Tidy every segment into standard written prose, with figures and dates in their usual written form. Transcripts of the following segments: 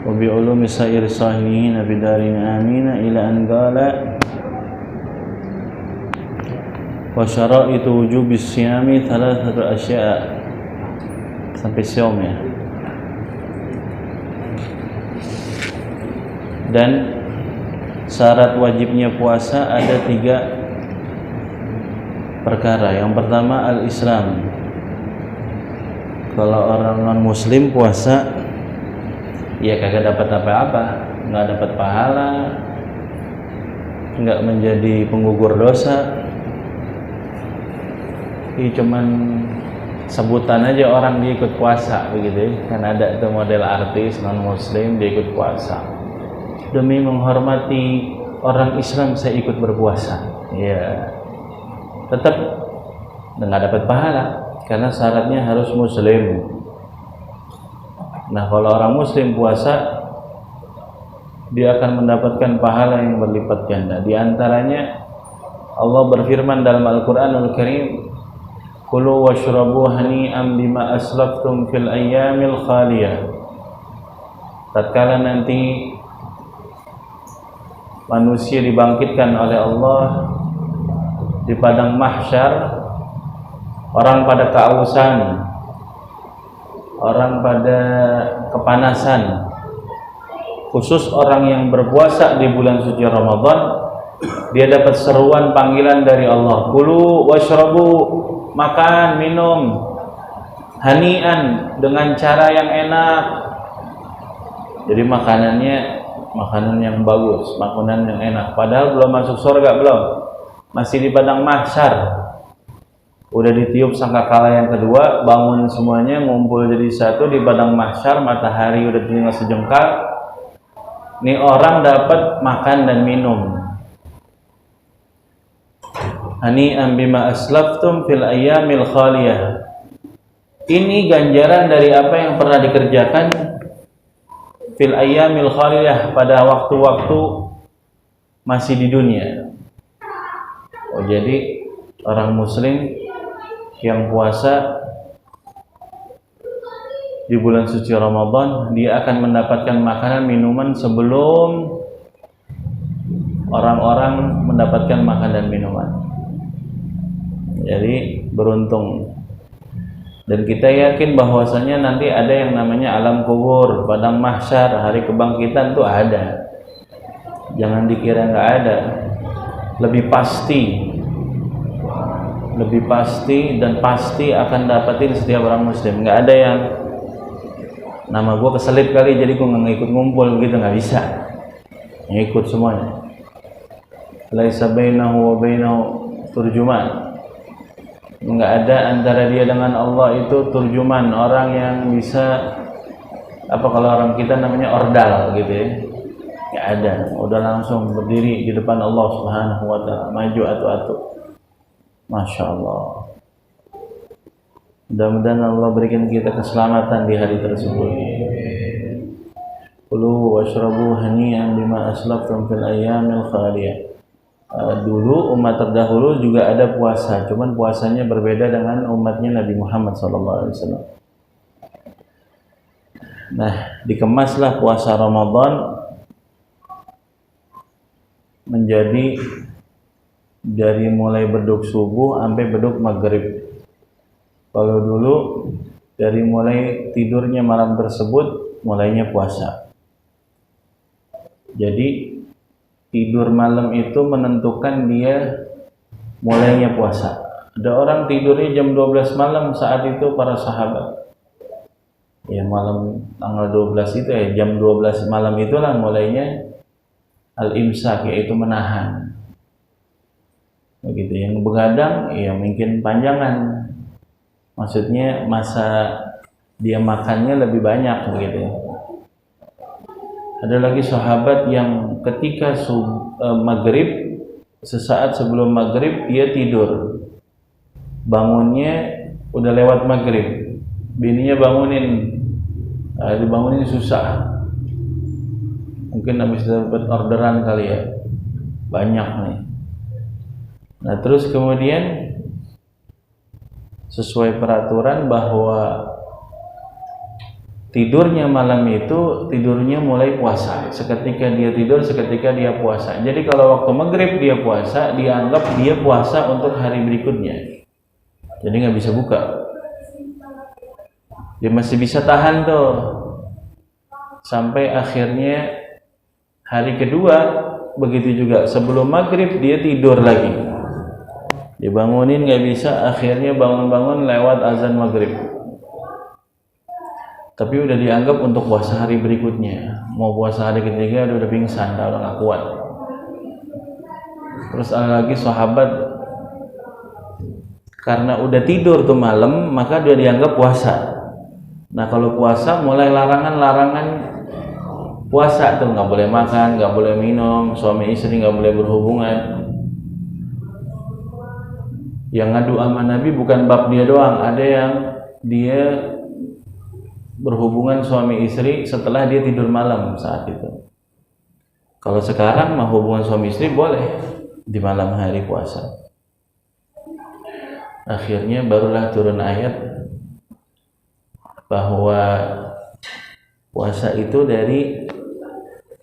وبعلوم سائر الصالحين في الدارين آمين إلى أن قال وشرائط وجوب الصيام ثلاثة أشياء sampai siom ya. Dan syarat wajibnya puasa ada 3 perkara. Yang pertama al-Islam. Kalau orang non-muslim puasa ya kagak dapat apa-apa, nggak dapat pahala, nggak menjadi penggugur dosa. Ini cuman sebutan aja orang dia ikut puasa begitu ya. Kan ada itu model artis non-muslim dia ikut puasa. Demi menghormati orang Islam saya ikut berpuasa. Ya, tetap nggak dapat pahala karena syaratnya harus muslim. Nah, kalau orang muslim puasa dia akan mendapatkan pahala yang berlipat ganda. Di antaranya Allah berfirman dalam Al-Qur'anul Karim, "Kulu washrabu hani'an bima aslaftum fil ayyamil khaliyah." Tatkala nanti manusia dibangkitkan oleh Allah di padang mahsyar, orang pada kehausan, orang pada kepanasan, khusus orang yang berpuasa di bulan suci Ramadan, dia dapat seruan panggilan dari Allah, kulu washrabu, makan, minum, hani'an, dengan cara yang enak. Jadi makanannya makanan yang bagus, makanan yang enak, padahal belum masuk surga, belum, masih di padang mahsyar. Udah ditiup sangkakala yang kedua, bangun semuanya ngumpul jadi satu di padang mahsyar, matahari udah tinggal sejengkal. Nih orang dapat makan dan minum. Hani'an bima aslaftum fil ayyamil khaliyah. Ini ganjaran dari apa yang pernah dikerjakan fil ayyamil khaliyah, pada waktu-waktu masih di dunia. Oh, jadi orang muslim yang puasa di bulan suci Ramadan, dia akan mendapatkan makanan minuman sebelum orang-orang mendapatkan makan dan minuman. Jadi beruntung. Dan kita yakin bahwasanya nanti ada yang namanya alam kubur, padang mahsyar, hari kebangkitan itu ada. Jangan dikira nggak ada. Lebih pasti dan pasti akan dapatin setiap orang muslim. Nggak ada yang nama gue keselip kali jadi gue nggak ikut ngumpul gitu, nggak bisa. Ngikut semuanya. Laisa bainahu wa bainahu turjuman. Nggak ada antara dia dengan Allah itu turjuman, orang yang bisa apa kalau orang kita namanya ordal gitu ya. Nggak ada, udah langsung berdiri di depan Allah Subhanahu wa ta'ala, maju atu-atu. Masya Allah. Mudah-mudahan Allah berikan kita keselamatan di hari tersebut. Kulu washrabu hani'an bima aslaftum fil ayyamil khaliyah. Dulu umat terdahulu juga ada puasa, cuman puasanya berbeda dengan umatnya Nabi Muhammad SAW. Nah, dikemaslah puasa Ramadan menjadi dari mulai beduk subuh sampai beduk maghrib. Kalau dulu dari mulai tidurnya malam tersebut mulainya puasa. Jadi tidur malam itu menentukan dia mulainya puasa. Ada orang tidurnya jam 12 malam, saat itu para sahabat. Ya malam tanggal 12 itu ya, jam 12 malam itulah mulainya al-imsak, yaitu menahan. Begitu. Yang begadang ya mungkin panjangan, maksudnya masa dia makannya lebih banyak begitu. Ada lagi sahabat yang ketika maghrib, sesaat sebelum maghrib dia tidur, bangunnya udah lewat maghrib, bininya bangunin, dibangunin susah, mungkin habis dapat orderan kali ya, banyak nih. Nah terus kemudian sesuai peraturan bahwa tidurnya malam itu tidurnya mulai puasa. Seketika dia tidur, seketika dia puasa. Jadi kalau waktu maghrib dia puasa, dianggap dia puasa untuk hari berikutnya. Jadi nggak bisa buka. Dia masih bisa tahan tuh sampai akhirnya hari kedua. Begitu juga sebelum maghrib dia tidur lagi. Dibangunin nggak bisa, akhirnya bangun-bangun lewat azan maghrib. Tapi udah dianggap untuk puasa hari berikutnya. Mau puasa hari ketiga udah pingsan, udah nggak kuat. Terus ada lagi sahabat karena udah tidur tuh malam, maka dia dianggap puasa. Nah kalau puasa mulai larangan-larangan puasa tuh, nggak boleh makan, nggak boleh minum, suami istri nggak boleh berhubungan. Yang ngadu sama Nabi bukan bab dia doang, ada yang dia berhubungan suami istri setelah dia tidur malam saat itu. Kalau sekarang mah hubungan suami istri boleh di malam hari puasa. Akhirnya barulah turun ayat bahwa puasa itu dari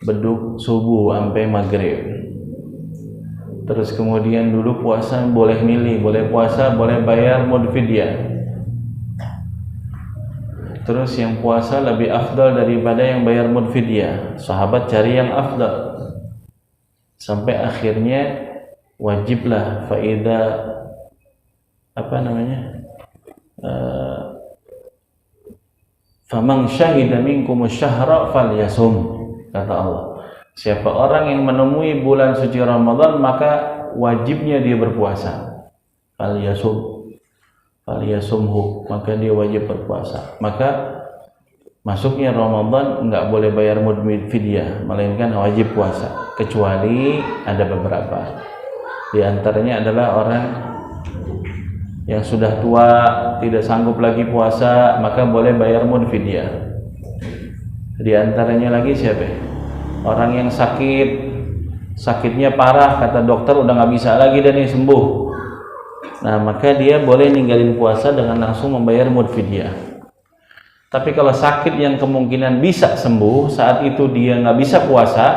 beduk subuh sampai maghrib. Terus kemudian dulu puasa boleh milih, boleh puasa, boleh bayar mudfidyah. Terus yang puasa lebih afdal daripada yang bayar mudfidyah. Sahabat cari yang afdal. Sampai akhirnya wajiblah faida faman syahida minkum syahra falyasum, kata Allah. Siapa orang yang menemui bulan suci Ramadan maka wajibnya dia berpuasa. Falyasumhu, maka dia wajib berpuasa. Maka masuknya Ramadan enggak boleh bayar mudfidyah, melainkan wajib puasa. Kecuali ada beberapa. Di antaranya adalah orang yang sudah tua, tidak sanggup lagi puasa, maka boleh bayar mudfidyah. Di antaranya lagi siapa? Orang yang sakitnya parah, kata dokter udah nggak bisa lagi dan ini sembuh. Nah, maka dia boleh ninggalin puasa dengan langsung membayar mudfidyah. Tapi kalau sakit yang kemungkinan bisa sembuh, saat itu dia nggak bisa puasa,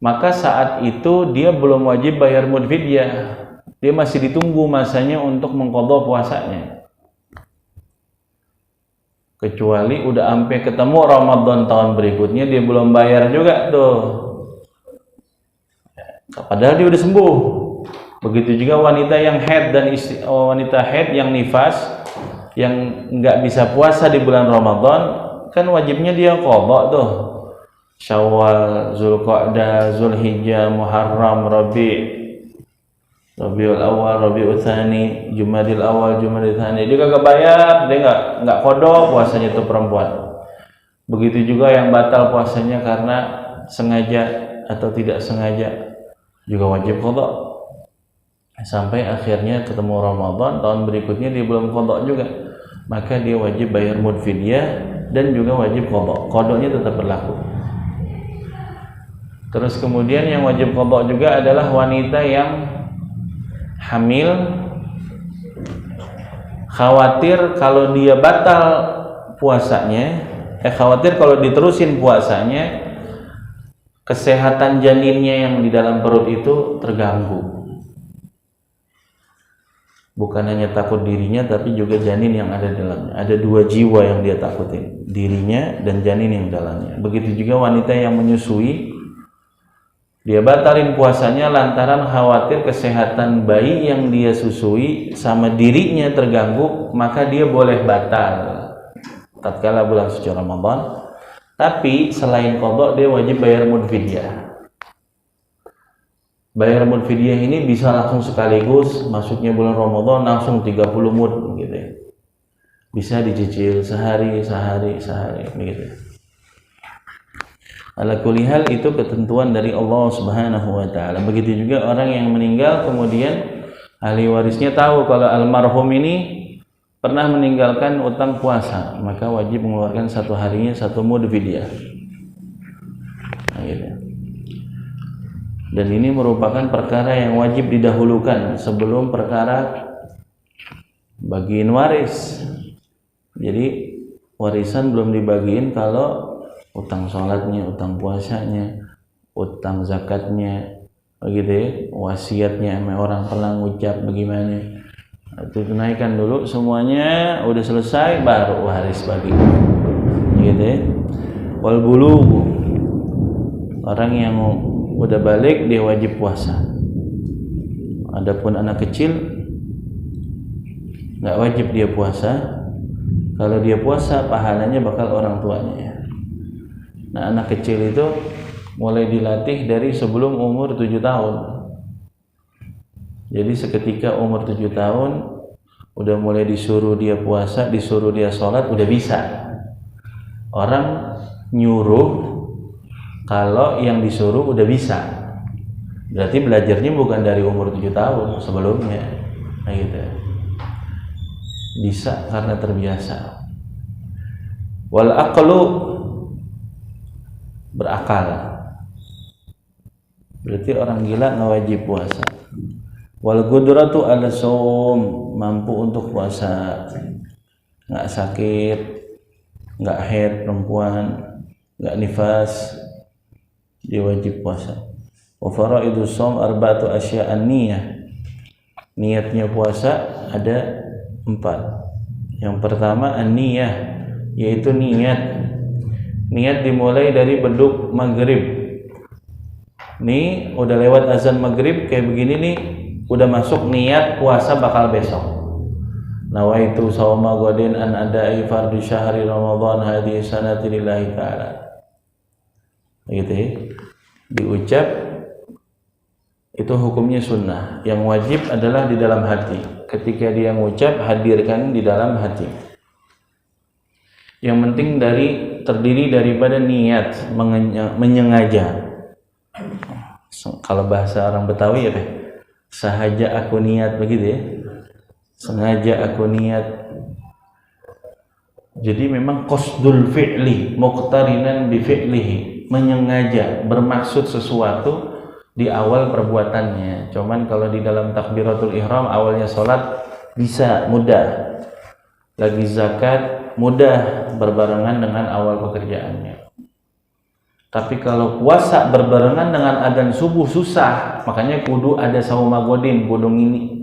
maka saat itu dia belum wajib bayar mudfidyah. Dia masih ditunggu masanya untuk mengqadha puasanya. Kecuali udah sampai ketemu Ramadan tahun berikutnya dia belum bayar juga tuh. Padahal dia udah sembuh. Begitu juga wanita yang haid dan wanita haid yang nifas yang nggak bisa puasa di bulan Ramadan, kan wajibnya dia qadha tuh. Syawal, Zulqa'dah, Zulhijjah, Muharram, Rabiul Awal, Rabiul Tsani, Jumadil Awal, Jumadil Tsani. Dia kagak bayar, dia nggak qadha puasanya tuh perempuan. Begitu juga yang batal puasanya karena sengaja atau tidak sengaja juga wajib qadha. Sampai akhirnya ketemu Ramadan tahun berikutnya dia belum qadha juga, maka dia wajib bayar mudfidyah dan juga wajib qadha. Qadhanya tetap berlaku. Terus kemudian yang wajib qadha juga adalah wanita yang hamil, khawatir kalau dia batal puasanya, khawatir kalau diterusin puasanya kesehatan janinnya yang di dalam perut itu terganggu. Bukan hanya takut dirinya tapi juga janin yang ada di dalamnya. Ada dua jiwa yang dia takutin, dirinya dan janin yang dalamnya. Begitu juga wanita yang menyusui, dia batalin puasanya lantaran khawatir kesehatan bayi yang dia susui sama dirinya terganggu, maka dia boleh batal tatkala bulan suci Ramadan. Tapi selain qadha dia wajib bayar mudfidyah. Bayar mudfidyah ini bisa langsung sekaligus, masuknya bulan Ramadan langsung 30 mud gitu ya. Bisa dicicil sehari begitu. Ala kulli hal itu ketentuan dari Allah Subhanahu wa taala. Begitu juga orang yang meninggal kemudian ahli warisnya tahu kalau almarhum ini pernah meninggalkan utang puasa, maka wajib mengeluarkan satu harinya satu mud fidyah. Nah, gitu. Dan ini merupakan perkara yang wajib didahulukan sebelum perkara bagian waris. Jadi warisan belum dibagiin kalau utang sholatnya, utang puasanya, utang zakatnya, begitu ya, wasiatnya sama orang pernah ngucap bagaimana, itu tunaikan dulu semuanya, udah selesai baru waris bagi, gitu ya. Wal bulugh, orang yang udah balik dia wajib puasa. Adapun anak kecil nggak wajib dia puasa. Kalau dia puasa pahalanya bakal orang tuanya. Nah, anak kecil itu mulai dilatih dari sebelum umur 7 tahun. Jadi seketika umur 7 tahun udah mulai disuruh dia puasa, disuruh dia sholat, udah bisa. Orang nyuruh kalau yang disuruh udah bisa. Berarti belajarnya bukan dari umur 7 tahun sebelumnya. Nah gitu. Bisa karena terbiasa. Wal aqlu, berakal. Berarti orang gila nggak wajib puasa. Wal qudratu ala shaum, mampu untuk puasa, nggak sakit, nggak haid perempuan, nggak nifas, dia wajib puasa. Wa faraidu shaum arba'atu asya'an niyah. Niatnya puasa ada 4. Yang pertama an-niyah, yaitu niat. Niat dimulai dari beduk maghrib. Nih udah lewat azan maghrib kayak begini nih, udah masuk niat puasa bakal besok. Nawaitu shauma ghadin an ada'i fardhu syahri ramadhan hadhihi sanati lillahi ta'ala. Gitu ya. Diucap itu hukumnya sunnah. Yang wajib adalah di dalam hati. Ketika dia mengucap, hadirkan di dalam hati. Yang penting terdiri daripada niat, menyengaja. Kalau bahasa orang Betawi ya, sahaja aku niat, begitu ya. Sengaja aku niat. Jadi memang qasdul fi'li muqtarinan bi fi'lihi, menyengaja, bermaksud sesuatu di awal perbuatannya. Cuman kalau di dalam takbiratul ihram awalnya sholat bisa mudah, lagi zakat mudah berbarengan dengan awal pekerjaannya. Tapi kalau puasa berbarengan dengan adzan subuh susah, makanya kudu ada sauma godin, kudu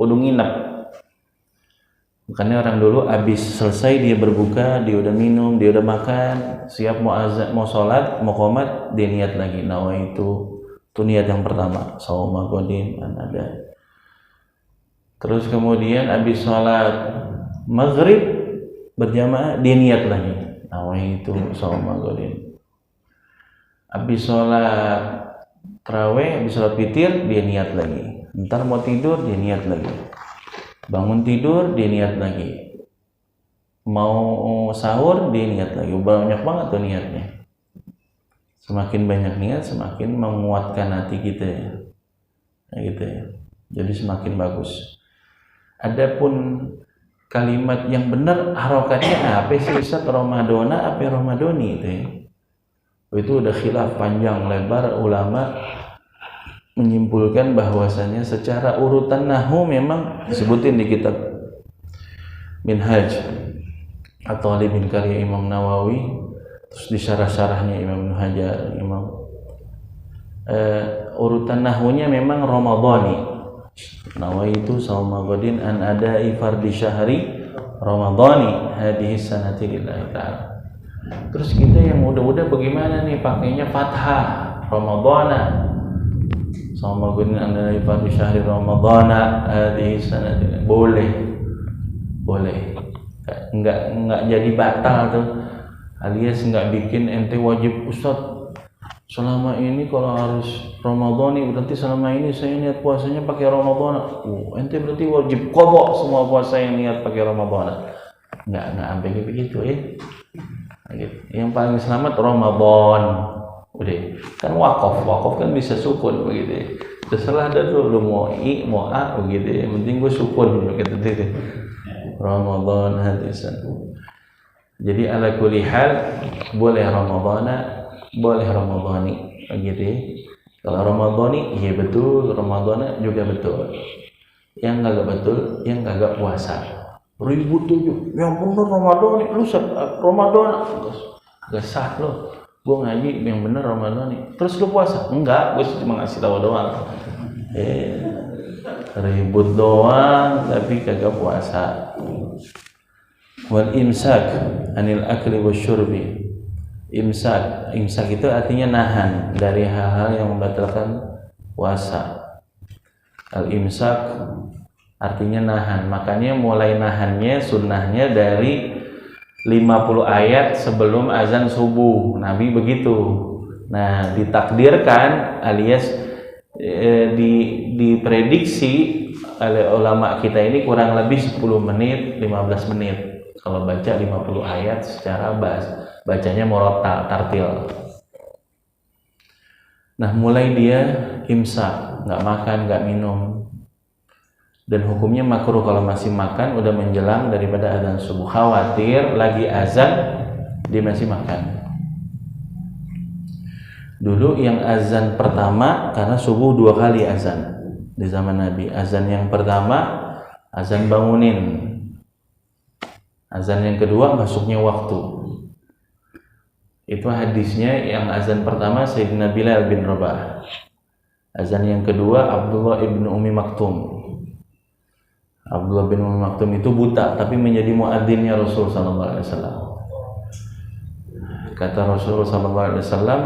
nginep. Makanya orang dulu habis selesai dia berbuka, dia udah minum, dia udah makan, siap mau azan, mau sholat, mau qomat, dia niat lagi. Nawaitu, itu niat yang pertama, sauma godin ada. Terus kemudian habis sholat maghrib berjamaah dia niat lagi, nawaitu sauma godin. Habis sholat tarawih, habis sholat witir dia niat lagi. Ntar mau tidur dia niat lagi. Bangun tidur dia niat lagi. Mau sahur dia niat lagi. Banyak banget tuh niatnya. Semakin banyak niat semakin menguatkan hati kita ya. Nah, gitu ya. Jadi semakin bagus. Adapun kalimat yang benar harokatnya apa sih Ustaz? Ramadona apa Ramadoni itu ya? Itu udah khilaf panjang lebar, ulama menyimpulkan bahwasanya secara urutan nahwu memang disebutin di kitab Minhaj atau Talibin karya Imam Nawawi, terus di syarah-syarahnya Imam Hajar, urutan nahwunya memang Ramadhani. Nawaitu shauma ghadin an ada'i fardhi syahri Ramadhani hadhihi sanati lillahi ta'ala. Terus kita yang muda-muda bagaimana nih, pakainya fathah Ramadhana. Shauma ghadin an ada'i fardhi syahri Ramadhana hadhihi sanati. Boleh. Enggak jadi batal tuh. Alias enggak bikin ente wajib Ustaz. Selama ini kalau harus Ramadhani berarti selama ini saya niat puasanya pakai Ramadhana. Ente berarti wajib qadha semua puasa yang niat pakai Ramadhana. Enggak sampai begitu ya. Gitu. Yang paling selamat Ramadan. Udah. Kan wakaf kan bisa sukun begitu ya. Terserah dah tuh lu mau mau a begitu ya. Yang penting gue sukun begitu gitu. Ramadan hadisan. Jadi ala kulli hal boleh Ramadhana, boleh Ramadhani begitu ya. Kalau Ramadhani iya betul, Ramadhana juga betul. Yang kagak betul, yang kagak puasa. ribut tuh, yang bener Ramadan nih, lu Ramadan gak sah lo, gue ngaji yang bener Ramadan nih, terus lu puasa? Enggak, gue cuma ngasih tahu doang. Ribut doang tapi kagak puasa. Wal imsak anil akli wasyurbi. Imsak itu artinya nahan dari hal-hal yang membatalkan puasa. Al imsak artinya nahan, makanya mulai nahannya sunnahnya dari 50 ayat sebelum azan subuh. Nabi begitu. Nah, ditakdirkan alias diprediksi oleh ulama kita ini kurang lebih 10 menit, 15 menit kalau baca 50 ayat secara bacanya murattal, tartil. Nah, mulai dia imsak, nggak makan, nggak minum. Dan hukumnya makruh kalau masih makan udah menjelang daripada azan subuh. Khawatir lagi azan dia masih makan. Dulu yang azan pertama, karena subuh 2 kali azan di zaman Nabi. Azan yang pertama azan bangunin. Azan yang kedua masuknya waktu. Itu hadisnya. Yang azan pertama Sayyidina Bilal bin Rabah. Azan yang kedua Abdullah ibn Ummi Maktum. Abdullah bin Ummi Maktum itu buta tapi menjadi muadzinnya Rasul sallallahu alaihi wasallam. Kata Rasul sallallahu alaihi wasallam,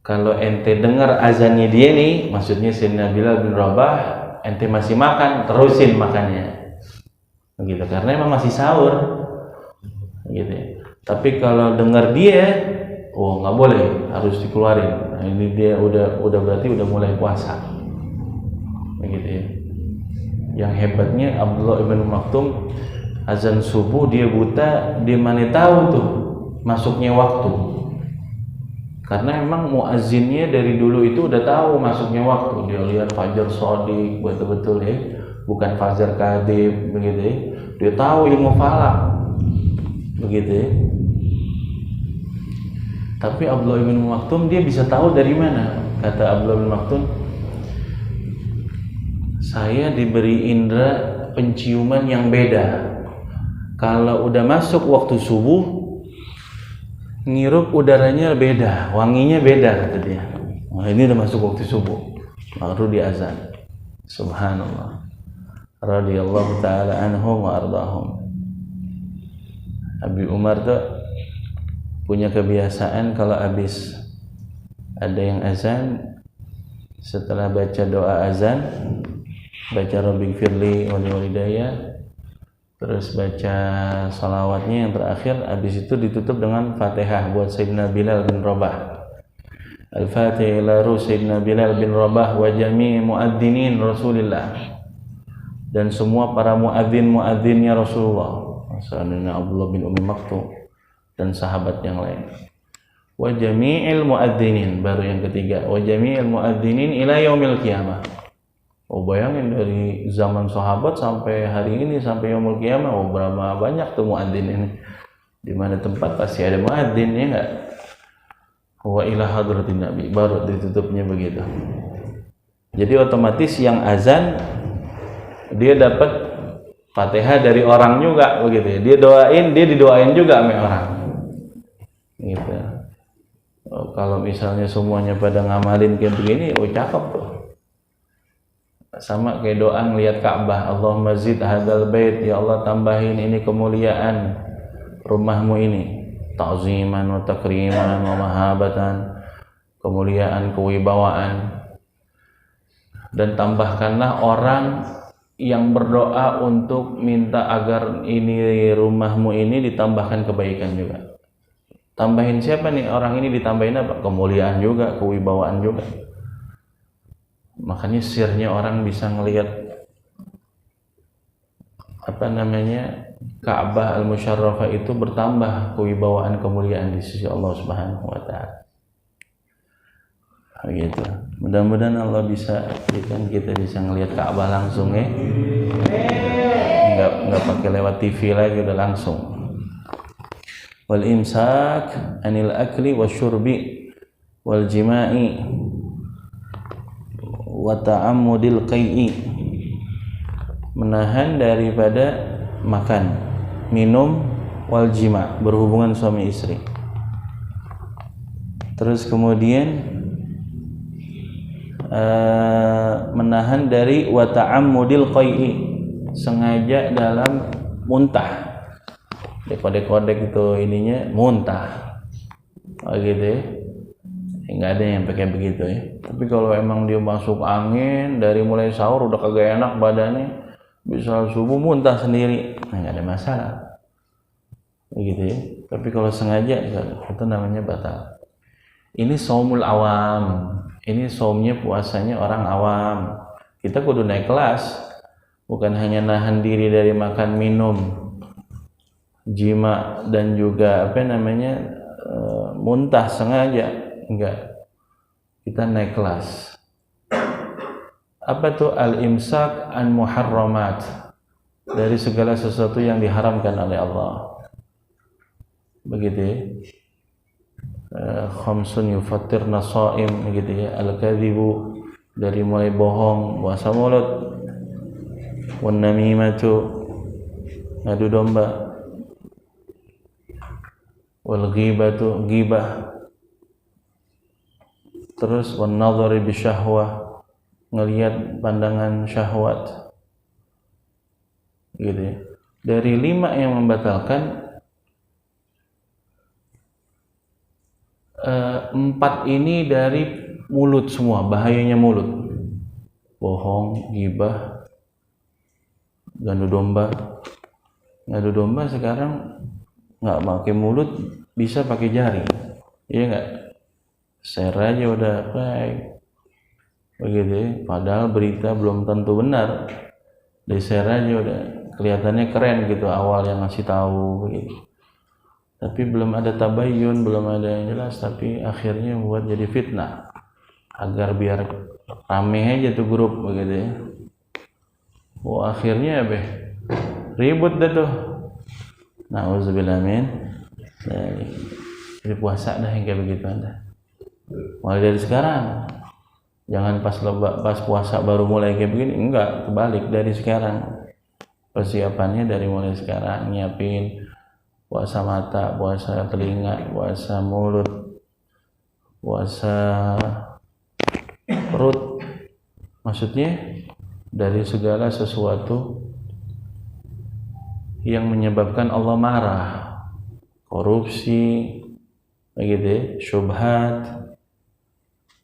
kalau ente dengar azannya dia nih, maksudnya Sayyidina Bilal bin Rabah, ente masih makan, terusin makannya. Begitu, karena emang masih sahur. Gitu. Tapi kalau dengar dia, oh nggak boleh, harus dikeluarin. Nah, ini dia udah berarti udah mulai puasa. Begitu ya. Yang hebatnya Abdullah ibn Maktum azan subuh dia buta, dia mana tahu tuh masuknya waktu. Karena memang muazzinnya dari dulu itu udah tahu masuknya waktu. Dia lihat fajar shadiq betul-betul ya, bukan fajar kadhib begitu ya. Dia tahu ilmu falak begitu ya. Tapi Abdullah bin Maktum dia bisa tahu dari mana? Kata Abdullah bin Maktum, saya diberi indera penciuman yang beda. Kalau udah masuk waktu subuh, ngirup udaranya beda, wanginya beda kata dia. Wah, ini udah masuk waktu subuh, baru di azan. Subhanallah. Radhiyallahu taala anhum wa ardahum. Abi Umar tuh punya kebiasaan kalau habis ada yang azan, setelah baca doa azan, baca Rabbighfirli wa liwalidayya, terus baca salawatnya yang terakhir, habis itu ditutup dengan Fatihah buat Sayyidina Bilal bin Rabah. Al-Fatihah ila ruh Sayyidina Bilal bin Rabah wa jami' muadzinin Rasulillah, dan semua para muadzinnya Rasulullah, Sayyidina Abdullah bin Ummi Maktum dan sahabat yang lain. Wa jami'il muadzinin, baru yang ketiga, wa jami'il muadzinin ila yaumil qiyamah. Oh, bayangin dari zaman sahabat sampai hari ini, sampai yaumul qiyamah, oh berapa banyak tuh muadzin ini. Di mana tempat pasti ada muadzin, ya enggak? Wa ila hadratin nabi, baru ditutupnya begitu. Jadi otomatis yang azan dia dapat Fatihah dari orang juga begitu ya. Dia didoain juga sama orang. Gitu. Oh, kalau misalnya semuanya pada ngamalin kayak begini, oh cakep tuh. Sama kayak doa ngelihat Ka'bah, Allahumma zid hadzal bait, ya Allah tambahin ini kemuliaan rumahmu ini, ta'ziman wa takriman wa mahabatan, kemuliaan, kewibawaan, dan tambahkanlah orang yang berdoa untuk minta agar ini rumahmu ini ditambahkan kebaikan juga. Tambahin siapa nih orang ini, ditambahin apa? Kemuliaan juga, kewibawaan juga. Makanya sirnya orang bisa ngelihat Ka'bah al-Musyarrafah itu bertambah kewibawaan, kemuliaan di sisi Allah Subhanahu wa taala. Begitu. Mudah-mudahan Allah bisa kita bisa ngelihat Ka'bah langsung ya. Enggak pakai lewat TV lagi, udah langsung. Wal imsak anil akli wasyurbi wal jima'i wa ta'ammudil qai'i, menahan daripada makan, minum, wal jima, berhubungan suami istri. Terus kemudian menahan dari wa ta'ammudil qai'i, sengaja dalam muntah. Dekode-kode itu ininya muntah. Gitu ya. Enggak ada yang pakai begitu ya. Tapi kalau emang dia masuk angin dari mulai sahur udah kagak enak badannya, bisa subuh muntah sendiri, nah, enggak ada masalah. Begitu ya. Tapi kalau sengaja itu namanya batal. Ini saumul awam. Ini saumnya, puasanya orang awam. Kita kudu naik kelas. Bukan hanya nahan diri dari makan minum, jima dan juga muntah sengaja. Enggak. Kita naik kelas. Apa tuh al-imsak an muharramat, dari segala sesuatu yang diharamkan oleh Allah. Begitu ya. Khamsun yufattirna shaim, begitu ya. Al-kadzibu, dari mulai bohong, puasa mulut, wan namimatu, ngadu domba, wal ghibatu, ghibah, terus wan nadhari bisyahwah, ngelihat pandangan syahwat, gitu ya. Dari 5 yang membatalkan, 4 ini dari mulut semua, bahayanya mulut. Bohong, ghibah, ngadu domba. Ngadu domba sekarang nggak pakai mulut, bisa pakai jari, iya nggak? Share aja udah baik, begitu ya. Padahal berita belum tentu benar, di share aja udah kelihatannya keren gitu awal yang ngasih tahu begitu. Tapi belum ada tabayyun, belum ada yang jelas, tapi akhirnya buat jadi fitnah agar biar rame aja tuh grup begitu ya. Akhirnya ribut dah tuh. Nauzubillah min. Jadi puasa dah yang kayak begitu anda. Mulai dari sekarang. Jangan pas puasa baru mulai kayak begini, enggak, kebalik dari sekarang. Persiapannya dari mulai sekarang, nyiapin puasa mata, puasa telinga, puasa mulut, puasa perut. Maksudnya dari segala sesuatu yang menyebabkan Allah marah, korupsi, begitu ya, syubhat,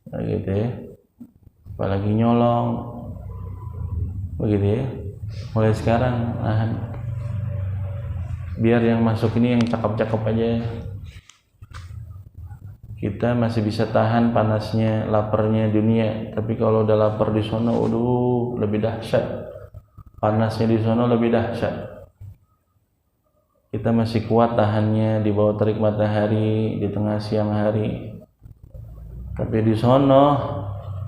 begitu ya, apalagi nyolong, begitu ya. Mulai sekarang nahan. Biar yang masuk ini yang cakep-cakep aja. Kita masih bisa tahan panasnya, laparnya dunia. Tapi kalau udah lapar di sono, lebih dahsyat. Panasnya di sono lebih dahsyat. Kita masih kuat tahannya di bawah terik matahari, di tengah siang hari. Tapi di sono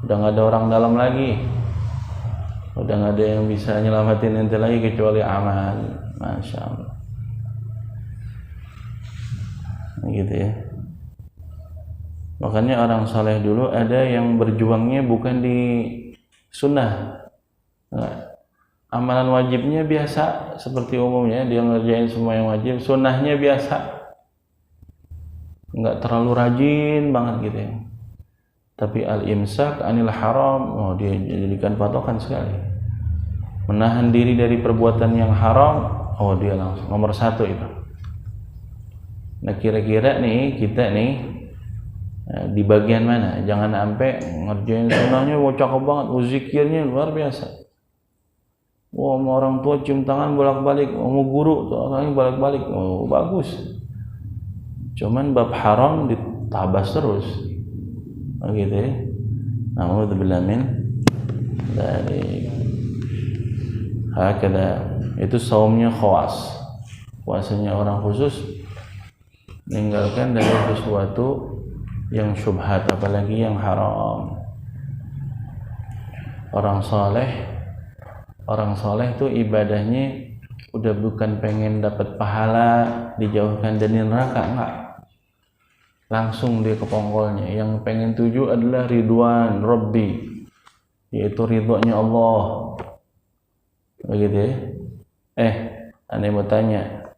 udah nggak ada orang dalam lagi. Udah nggak ada yang bisa nyelamatin ente lagi kecuali amal. Masya Allah. Gitu ya. Makanya orang saleh dulu ada yang berjuangnya bukan di sunnah. Nah, amalan wajibnya biasa seperti umumnya, dia ngerjain semua yang wajib. Sunnahnya biasa, nggak terlalu rajin banget gitu ya. Tapi al-imsak anil haram, dia jadikan patokan sekali. Menahan diri dari perbuatan yang haram, dia langsung nomor 1 itu. Nah kira-kira nih kita nih di bagian mana? Jangan sampai ngerjain sunnahnya cakep banget, zikirnya luar biasa. Sama orang tua cium tangan bolak-balik, sama guru tuh orangnya bolak-balik, bagus. Cuman bab haram ditabas terus, gitu ya. Na'udzubillah min dari hakada. Itu saumnya khawas, puasanya orang khusus. Meninggalkan dari sesuatu yang syubhat, apalagi yang haram. Orang soleh itu ibadahnya udah bukan pengen dapat pahala, dijauhkan dari neraka, enggak. Langsung dia ke pongkolnya. Yang pengen tuju adalah ridwan Rabbi, yaitu ridhonya Allah. Begitu ya. Anda mau tanya,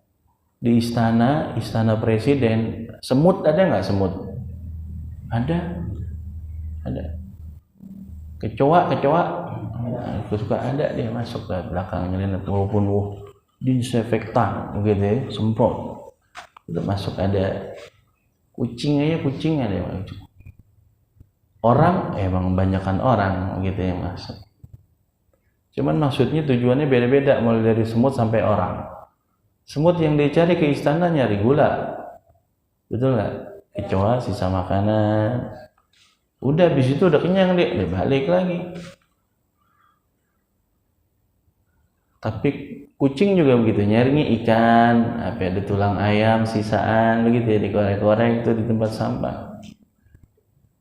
di istana presiden, semut ada nggak semut? Ada. Kecoa, aku suka ada dia masuk ke belakang nyelinap walaupun disinfektan gitu ya, semprot. Udah masuk ada kucing ada. Orang emang banyakan orang gitu yang masuk. Cuman maksudnya tujuannya beda-beda, mulai dari semut sampai orang. Semut yang dicari ke istana nyari gula, betul nggak? Kecoa sisa makanan. Udah habis itu udah kenyang dia balik lagi. Tapi kucing juga begitu, nyarinya ikan, ada tulang ayam sisaan begitu ya, dikorek-korek itu di tempat sampah.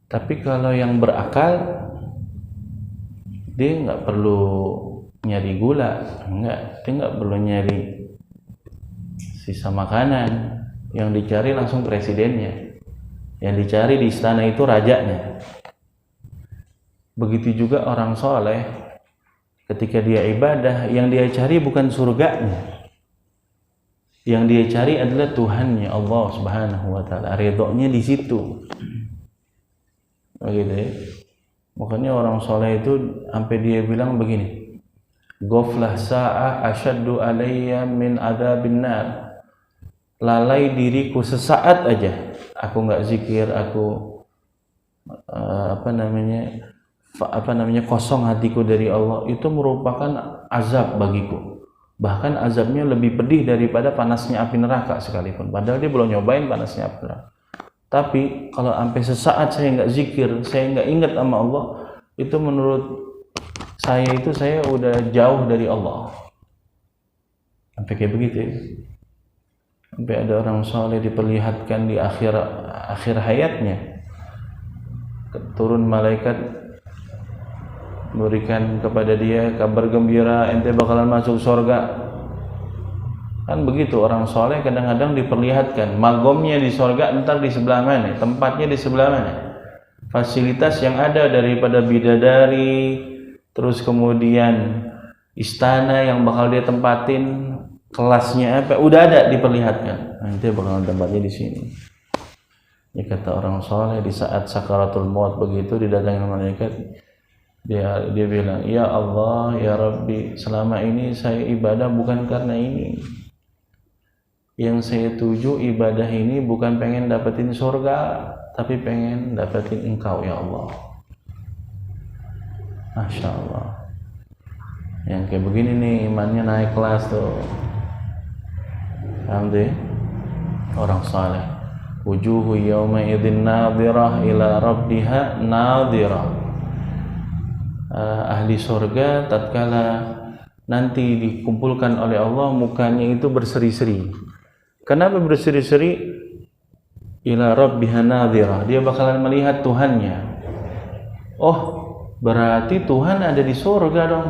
Tapi kalau yang berakal, dia nggak perlu nyari gula, dia nggak perlu nyari sisa makanan. Yang dicari langsung presidennya, yang dicari di istana itu rajanya. Begitu juga orang soleh, ketika dia ibadah, yang dia cari bukan surganya, yang dia cari adalah Tuhannya, Allah Subhanahu wa Ta'ala. Ridhonya di situ. Begitu ya. Makanya orang soleh itu sampai dia bilang begini, ghaflah sa'ah asyaddu alayya min adzabin nar. Lalai diriku sesaat aja, aku nggak zikir, aku kosong hatiku dari Allah, itu merupakan azab bagiku. Bahkan azabnya lebih pedih daripada panasnya api neraka sekalipun. Padahal dia belum nyobain panasnya api neraka. Tapi kalau sampai sesaat saya nggak zikir, saya nggak ingat sama Allah, itu menurut saya udah jauh dari Allah. Sampai kayak begitu ya. Sampai ada orang soleh diperlihatkan di akhir hayatnya, turun malaikat memberikan kepada dia kabar gembira, ente bakalan masuk surga. Kan begitu orang soleh kadang-kadang diperlihatkan magomnya di surga, entar di sebelah mana, tempatnya di sebelah mana, fasilitas yang ada daripada bidadari, terus kemudian istana yang bakal dia tempatin, kelasnya apa, udah ada diperlihatkan. Nanti bakalan tempatnya di sini. Ya kata orang soleh, di saat sakaratul maut begitu didatangi malaikat, dia bilang, ya Allah, ya Rabbi, selama ini saya ibadah bukan karena ini. Yang saya tuju ibadah ini bukan pengen dapetin surga, tapi pengen dapetin Engkau ya Allah. Masya Allah. Yang kayak begini nih imannya naik kelas tuh. Alhamdulillah. Orang saleh. Wujuhu yawma idzin nadhirah ila rabbiha nadhirah. Ahli surga tatkala nanti dikumpulkan oleh Allah, mukanya itu berseri-seri. Kenapa berseri-seri? Ila rabbiha nadhirah, dia bakalan melihat Tuhannya. Oh, berarti Tuhan ada di surga dong.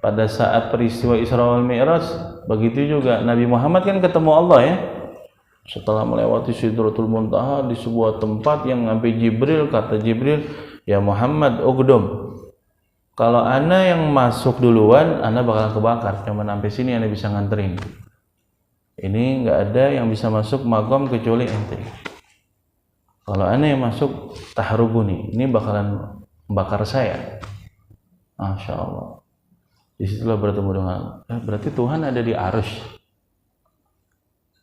Pada saat peristiwa Isra wal Mi'raj, begitu juga Nabi Muhammad kan ketemu Allah ya. Setelah melewati Sidratul Muntaha di sebuah tempat yang sampai Jibril, kata Jibril, ya Muhammad, ugdum. Kalau ana yang masuk duluan, ana bakal kebakar. Cuma sampai sini ana bisa nganterin. Ini nggak ada yang bisa masuk magom kecuali ente. Kalau ana yang masuk tahruguni, ini bakalan bakar saya. Masya Allah. Disitulah bertemu dengan, berarti Tuhan ada di arsy.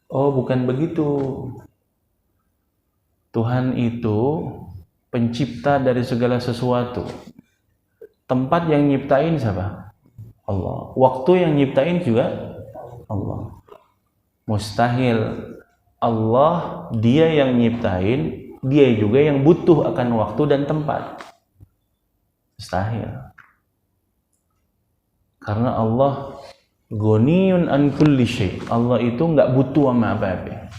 Oh, bukan begitu. Tuhan itu pencipta dari segala sesuatu. Tempat yang nyiptain siapa? Allah. Waktu yang nyiptain juga Allah. Mustahil Allah, dia yang nyiptain, dia juga yang butuh akan waktu dan tempat. Mustahil. Karena Allah ghaniyun an kulli syai'. Allah itu nggak butuh sama apa-apa.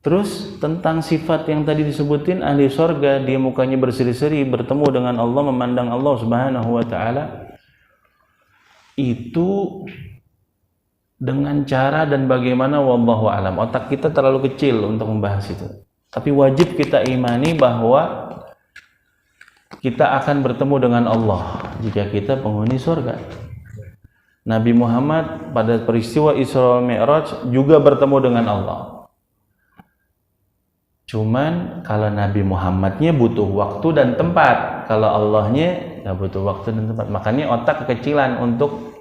Terus tentang sifat yang tadi disebutin, ahli surga, dia mukanya berseri-seri bertemu dengan Allah, memandang Allah Subhanahu wa Ta'ala, itu dengan cara dan bagaimana wallahu alam. Otak kita terlalu kecil untuk membahas itu. Tapi wajib kita imani bahwa kita akan bertemu dengan Allah jika kita penghuni surga. Nabi Muhammad pada peristiwa Isra wal Mi'raj juga bertemu dengan Allah. Cuman kalau Nabi Muhammadnya butuh waktu dan tempat, kalau Allahnya nggak butuh waktu dan tempat. Makanya otak kekecilan untuk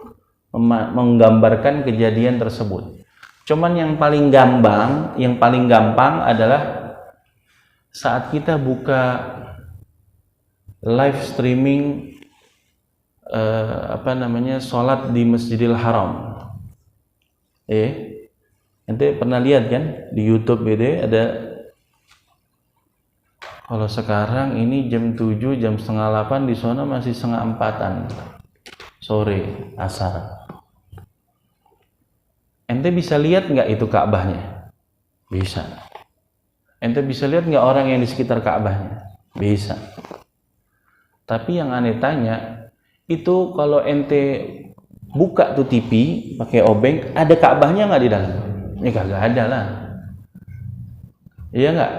menggambarkan kejadian tersebut. Cuman yang paling gampang adalah saat kita buka live streaming sholat di Masjidil Haram. Ente pernah lihat kan di YouTube gitu ada. Kalau sekarang ini jam 7, jam setengah 8, di sana masih setengah 4-an sore asar. Ente bisa lihat nggak itu Ka'bahnya? Bisa. Ente bisa lihat nggak orang yang di sekitar Ka'bahnya? Bisa. Tapi yang aneh tanya, itu kalau ente buka tuh TV pakai obeng, ada Ka'bahnya nggak di dalam? Ini kagak ada lah. Iya nggak?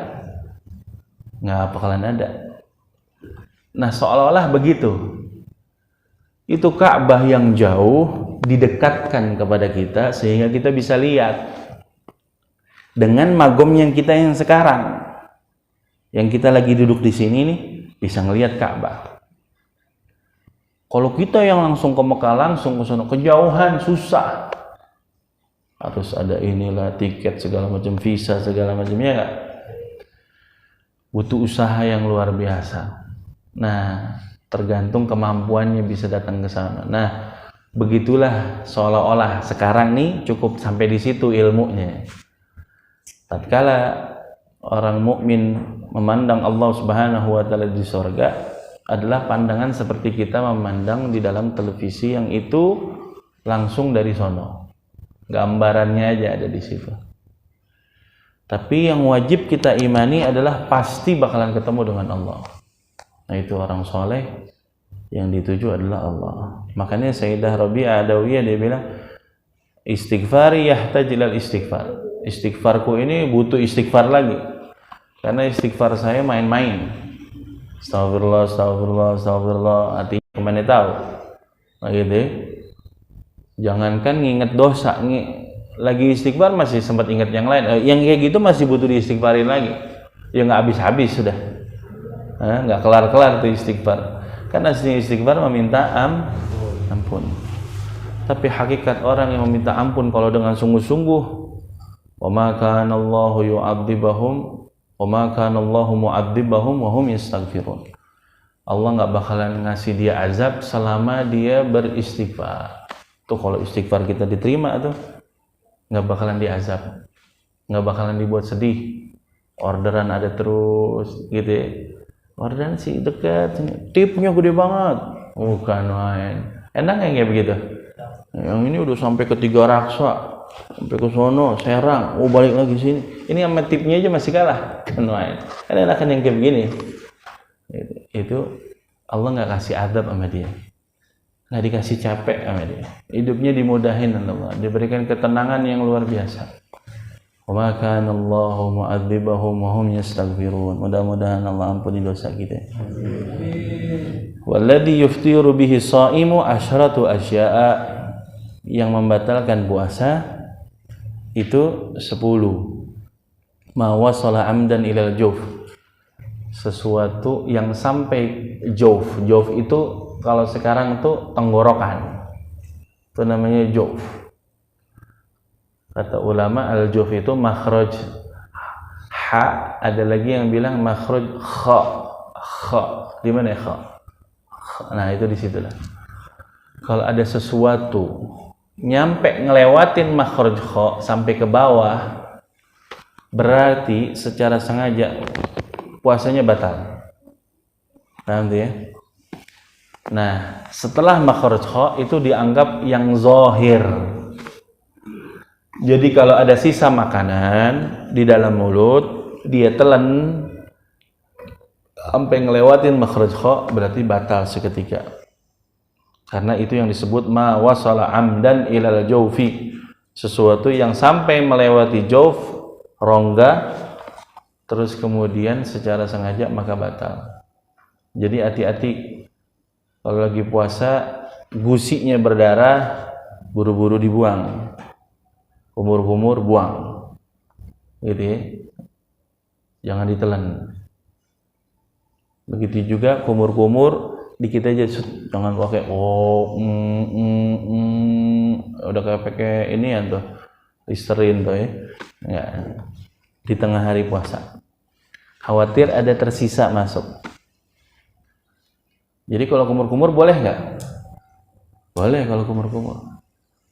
Nggak bakalan ada. Nah, seolah-olah begitu. Itu Ka'bah yang jauh didekatkan kepada kita sehingga kita bisa lihat dengan magom yang kita yang sekarang. Yang kita lagi duduk di sini nih bisa ngelihat Ka'bah. Kalau kita yang langsung ke Mekah, langsung ke sana, kejauhan, susah. Harus ada inilah tiket segala macam, visa segala macamnya enggak? Butuh usaha yang luar biasa. Nah, tergantung kemampuannya bisa datang ke sana. Nah, begitulah seolah-olah sekarang nih cukup sampai di situ ilmunya. Tatkala orang mukmin memandang Allah Subhanahu wa taala di surga adalah pandangan seperti kita memandang di dalam televisi yang itu langsung dari sono. Gambarannya aja ada di situ. Tapi yang wajib kita imani adalah pasti bakalan ketemu dengan Allah. Nah, itu orang soleh yang dituju adalah Allah. Makanya Sayyidah Rabi'ah Adawiyah dia bilang, istighfari yahtaj ilal istighfar. Istighfarku ini butuh istighfar lagi. Karena istighfar saya main-main. Astagfirullah, astagfirullah, astagfirullah. Artinya kemana tahu? Nah, gitu. Jangankan nginget dosa, lagi istighfar masih sempat ingat yang lain. Yang kayak gitu masih butuh diistighfarin lagi. Ya nggak habis-habis sudah. Nggak kelar-kelar tuh istighfar. Karena istighfar meminta ampun. Tapi hakikat orang yang meminta ampun kalau dengan sungguh-sungguh, wa ma kana Allahu yu'adzibahum wa ma kana Allahu mu'adzibahum wa hum yastaghfirun. Allah nggak bakalan ngasih dia azab selama dia beristighfar. Tuh kalau istighfar kita diterima tuh nggak bakalan diazab, nggak bakalan dibuat sedih. Orderan ada terus gitu ya. Orderan sih dekat, tipnya gede banget, bukan main. Enak nggak kayak begitu? Yang ini udah sampai ke 3 Raksa, sampai ke sono Serang, balik lagi sini. Ini sama tipnya aja masih kalah, kan main. Kan enakan yang kayak begini. Itu Allah nggak kasih adab sama dia, nggak dikasih capek sama dia. Hidupnya dimudahin Allah, diberikan ketenangan yang luar biasa. Wa ma kana Allahu mu'adzibahum wa hum yastaghfirun. Mudah-mudahan Allah ampuni dosa kita. Walladzi yuftiru bihi shaimu asyratu asya'a. Yang membatalkan puasa itu 10. Ma wasala amdan ilal jawf. Sesuatu yang sampai jawf. Jawf itu kalau sekarang tuh tenggorokan. Itu namanya jawf. Kata ulama al-jawf itu makhraj ha, ada lagi yang bilang makhraj kha. Di mana ya kha? Nah, itu di situlah. Kalau ada sesuatu nyampe ngelewatin makhraj kha sampai ke bawah, berarti secara sengaja puasanya batal. Paham tuh ya? Nah, setelah makhraj kha itu dianggap yang zahir. Jadi kalau ada sisa makanan di dalam mulut, dia telan sampai ngelewatin makhraj kha, berarti batal seketika. Karena itu yang disebut ma wasala amdan ilal jawfi. Sesuatu yang sampai melewati jawf, rongga, terus kemudian secara sengaja maka batal. Jadi hati-hati kalau lagi puasa, gusinya berdarah, buru-buru dibuang, kumur-kumur buang, gitu ya, jangan ditelan. Begitu juga kumur-kumur dikit aja, jangan pakai udah kayak pakai ini ya tuh, Listerin tuh ya, nggak, di tengah hari puasa, khawatir ada tersisa masuk. Jadi kalau kumur-kumur boleh nggak? Boleh kalau kumur-kumur.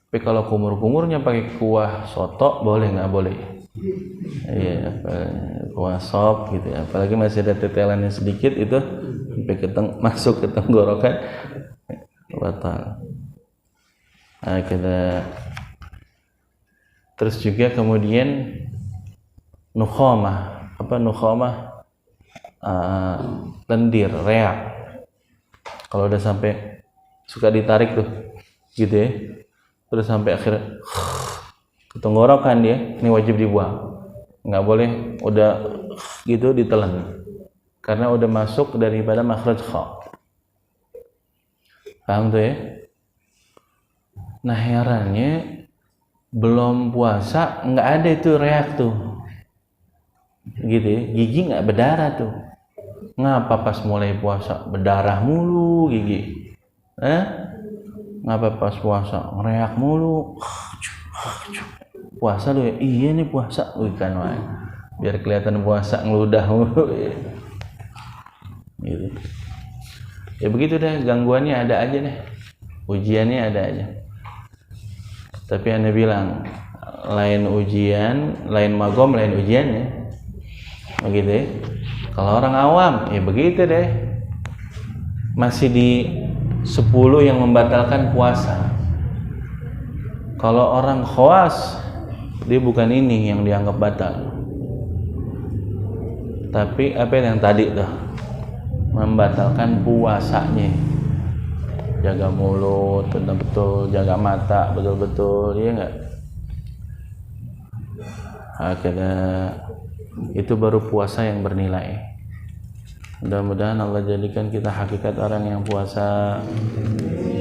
Tapi kalau kumur-kumurnya pakai kuah soto boleh nggak? Boleh. Iya, kuah sop gitu ya. Apalagi masih ada tetelannya sedikit itu sampai masuk ke tenggorokan batal. Nah, kita terus juga kemudian nukhamah. Apa nukhamah? Lendir, reak. Kalau udah sampai suka ditarik tuh, gitu ya. Terus sampai akhirnya ke tenggorokan dia, ini wajib dibuang. Nggak boleh udah gitu ditelan. Karena udah masuk daripada makhraj kha. Paham tuh ya? Nah herannya belum puasa nggak ada itu reak tuh. Gitu ya, gigi nggak berdarah tuh. Ngapa pas mulai puasa berdarah mulu gigi? Ngapa pas puasa ngereak mulu? Puasa lu ya? Iya nih puasa, bukan wae. Biar kelihatan puasa ngeludah mulu. Gitu. Ya begitu deh, gangguannya ada aja deh. Ujiannya ada aja. Tapi Anda bilang lain ujian, lain magom, lain ujiannya. Begitu ya. Kalau orang awam, ya begitu deh. Masih di 10 yang membatalkan puasa. Kalau orang khawas, dia bukan ini yang dianggap batal. Tapi apa yang tadi tuh? Membatalkan puasanya. Jaga mulut betul-betul, jaga mata betul-betul, iya enggak? Akhirnya itu baru puasa yang bernilai. Mudah-mudahan Allah jadikan kita hakikat orang yang puasa.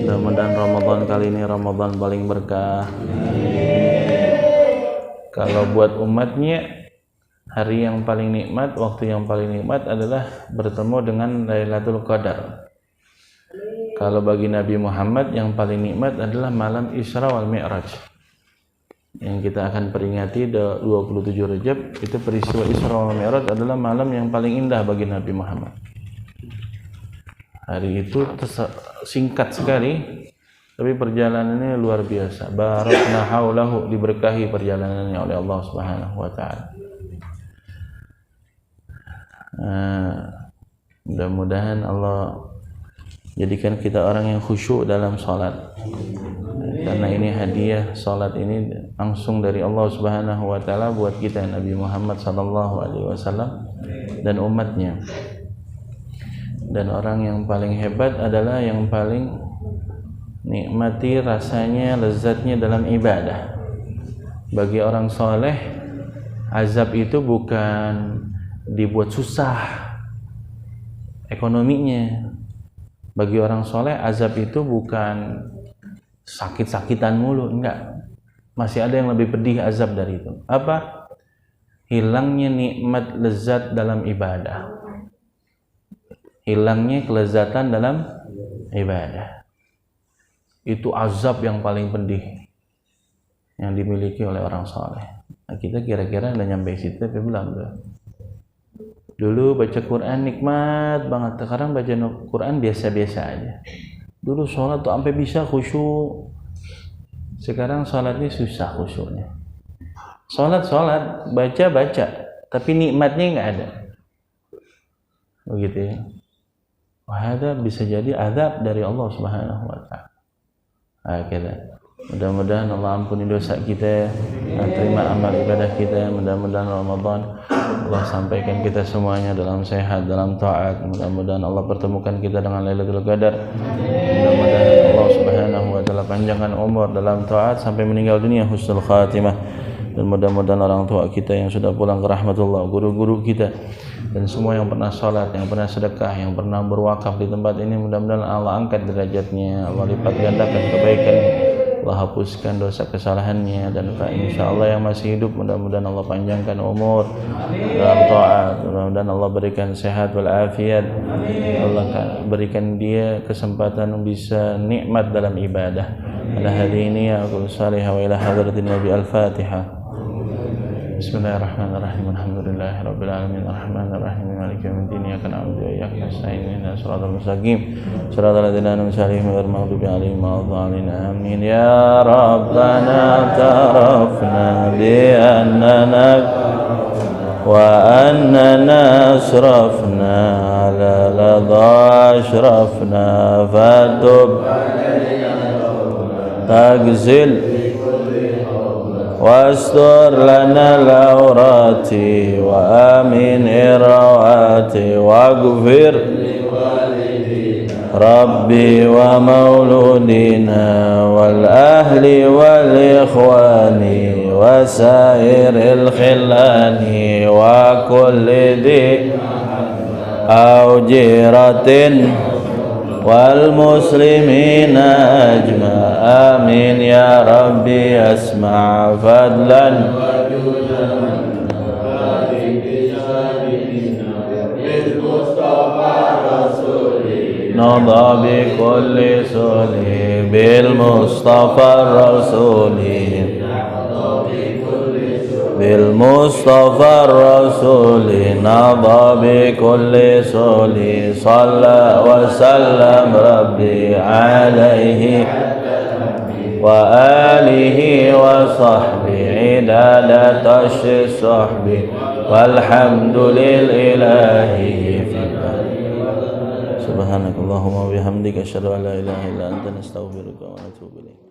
Mudah-mudahan Ramadan kali ini Ramadan paling berkah. Kalau buat umatnya, hari yang paling nikmat, waktu yang paling nikmat adalah bertemu dengan Lailatul Qadar. Kalau bagi Nabi Muhammad yang paling nikmat adalah malam Isra wal Mi'raj, yang kita akan peringati 27 Rajab. Itu peristiwa Isra wal Mi'raj adalah malam yang paling indah bagi Nabi Muhammad. Hari itu singkat sekali, tapi perjalanannya luar biasa. Barakna haulahu, diberkahi perjalanannya oleh Allah Subhanahu wa taala. Mudah-mudahan Allah jadikan kita orang yang khusyuk dalam salat. Karena ini hadiah, salat ini langsung dari Allah Subhanahu wa taala buat kita, Nabi Muhammad sallallahu alaihi wasallam dan umatnya. Dan orang yang paling hebat adalah yang paling nikmati rasanya, lezatnya dalam ibadah. Bagi orang soleh, azab itu bukan dibuat susah ekonominya. Bagi orang soleh, azab itu bukan sakit-sakitan mulu, enggak. Masih ada yang lebih pedih azab dari itu. Apa? Hilangnya nikmat lezat dalam ibadah. Hilangnya kelezatan dalam ibadah. Itu azab yang paling pedih yang dimiliki oleh orang soleh. Nah, kita kira-kira udah nyampe situ, tapi belum tuh. Dulu baca Quran nikmat banget, sekarang baca Quran biasa-biasa aja. Dulu sholat tuh sampai bisa khusyuk, sekarang sholatnya susah khusyuknya. Sholat, baca, tapi nikmatnya nggak ada. Begitu ya. Wahada bisa jadi azab dari Allah Subhanahu wa taala. Akhirnya mudah-mudahan Allah ampuni dosa kita, terima amal ibadah kita. Mudah-mudahan Ramadan Allah sampaikan kita semuanya dalam sehat, dalam taat. Mudah-mudahan Allah pertemukan kita dengan Lailatul Qadar. Mudah-mudahan Allah Subhanahu wa taala panjangkan umur dalam taat sampai meninggal dunia husnul khatimah. Dan mudah-mudahan orang tua kita yang sudah pulang ke rahmatullah, guru-guru kita, dan semua yang pernah salat, yang pernah sedekah, yang pernah berwakaf di tempat ini, mudah-mudahan Allah angkat derajatnya, Allah lipat gandakan kebaikan Allah hapuskan dosa kesalahannya, dan insyaallah yang masih hidup mudah-mudahan Allah panjangkan umur dalam taat, mudah-mudahan Allah berikan sehat wal afiat, Allah berikan dia kesempatan bisa nikmat dalam ibadah. Ala hadini ya aqul salihah wa ila hadratin Nabi al-Fatihah. Bismillahirrahmanirrahim. Alhamdulillahirabbil alamin arrahmanirrahim maliki yaumiddin iyyaka na'budu wa iyyaka nasta'in ihdinas siratal mustaqim siratal ladzina an'amta 'alaihim ghairil maghdubi 'alaihim waladdallin amin. Ya rabbana tarafna bi annana wa annana asrafna ala ladha ashrafna fatub tagzil واستر لنا العورات وآمن الروات واغفر ربي ومولودنا والأهل والإخوان وسائر الخلان وكل ذي أوجرة والمسلمين أجمع آمين يا ربي أسمع فضلا نضى بكل سولي بالمصطفى الرسول بالمصطفى الرسول نضى بكل سولي صلى وسلم ربي عليه وآله وصحبه عدالة الصحب والحمد لله سبحانك اللهم وبحمدك أشهد أن لا إله إلا أنت نستغفرك ونتوب إليك.